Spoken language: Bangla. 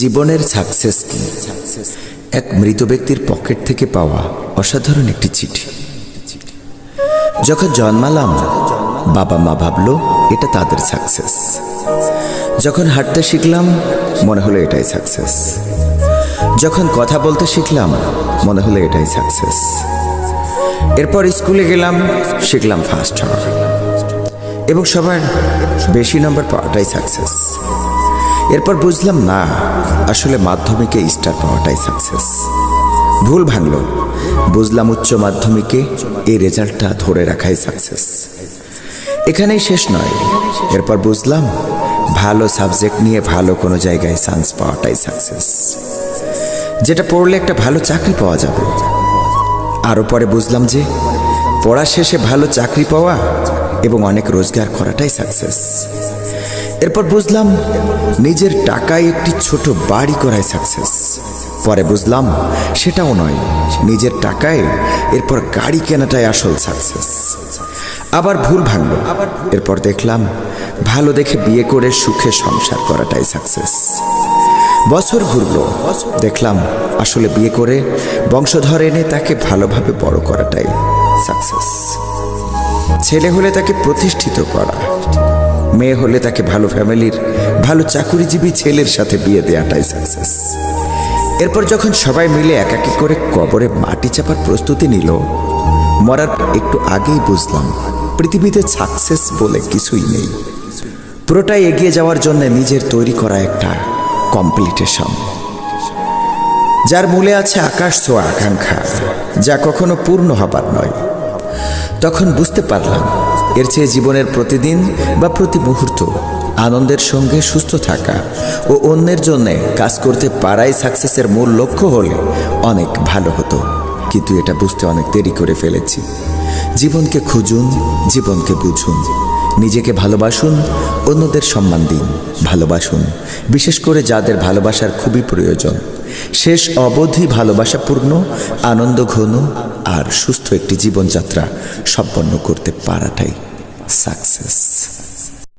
জীবনের সাকসেস কি? এক মৃত ব্যক্তির পকেট থেকে পাওয়া অসাধারণ একটি চিঠি। যখন জন্মালাম বাবা মা ভাবলো এটা তাদের সাকসেস। যখন হাঁটতে শিখলাম মনে হলো এটাই সাকসেস। যখন কথা বলতে শিখলাম মনে হলো এটাই সাকসেস। এরপর স্কুলে গেলাম, শিখলাম ফার্স্ট হওয়া এবং সবার বেশি নম্বর পাওয়াটাই সাকসেস। এরপর বুঝলাম না, আসলে মাধ্যমিকে স্টার পাওয়াটাই সাকসেস। ভুল ভাঙলো, বুঝলাম উচ্চ মাধ্যমিকে এই রেজাল্টটা ধরে রাখাই সাকসেস। এখানেই শেষ নয়, এরপর বুঝলাম ভালো সাবজেক্ট নিয়ে ভালো কোনো জায়গায় চান্স পাওয়াটাই সাকসেস, যেটা পড়লে একটা ভালো চাকরি পাওয়া যাবে। আরও পরে বুঝলাম যে পড়া শেষে ভালো চাকরি পাওয়া এবং অনেক রোজগার করাটাই সাকসেস। এরপর বুঝলাম নিজের টাকায় একটি ছোট বাড়ি করাই সাকসেস। পরে বুঝলাম সেটাও নয়, নিজের টাকায় এরপর গাড়ি কেনাটাই আসল সাকসেস। আবার ভুল ভাঙল, এরপর দেখলাম ভালো দেখে বিয়ে করে সুখে সংসার করাটাই সাকসেস। বছর ঘুরলো, দেখলাম আসলে বিয়ে করে বংশধর এনে তাকে ভালোভাবে বড় করাটাই সাকসেস। ছেলে হলে তাকে প্রতিষ্ঠিত করা, মেয়ে হলে তাকে ভালো ফ্যামিলির ভালো চাকুরিজীবী ছেলের সাথে বিয়ে দেওয়াটাই সাকসেস। এরপর যখন সবাই মিলে একাকি করে কবরে মাটি চাপার প্রস্তুতি নিল, মরার একটু আগেই বুঝলাম পৃথিবীতে সাকসেস বলে কিছুই নেই। পুরোটাই এগিয়ে যাওয়ার জন্য নিজের তৈরি করা একটা কমপ্লিটেশন, যার মূলে আছে আকাশ ছোঁয়া আকাঙ্ক্ষা, যা কখনো পূর্ণ হবার নয়। তখন বুঝতে পারলাম এর চেয়ে জীবনের প্রতিদিন বা প্রতি মুহূর্ত আনন্দের সঙ্গে সুস্থ থাকা ও অন্যের জন্যে কাজ করতে পারাই সাকসেসের মূল লক্ষ্য হলে অনেক ভালো হতো, কিন্তু এটা বুঝতে অনেক দেরি করে ফেলেছি। জীবনকে খুঁজুন, জীবনকে বুঝুন, নিজেকে ভালোবাসুন, অন্যদের সম্মান দিন, ভালোবাসুন, বিশেষ করে যাদের ভালোবাসার খুবই প্রয়োজন। শেষ অবধি ভালোবাসাপূর্ণ, আনন্দ ঘন আর সুস্থ একটি জীবনযাত্রা সম্পন্ন করতে পারাটাই সাকসেস।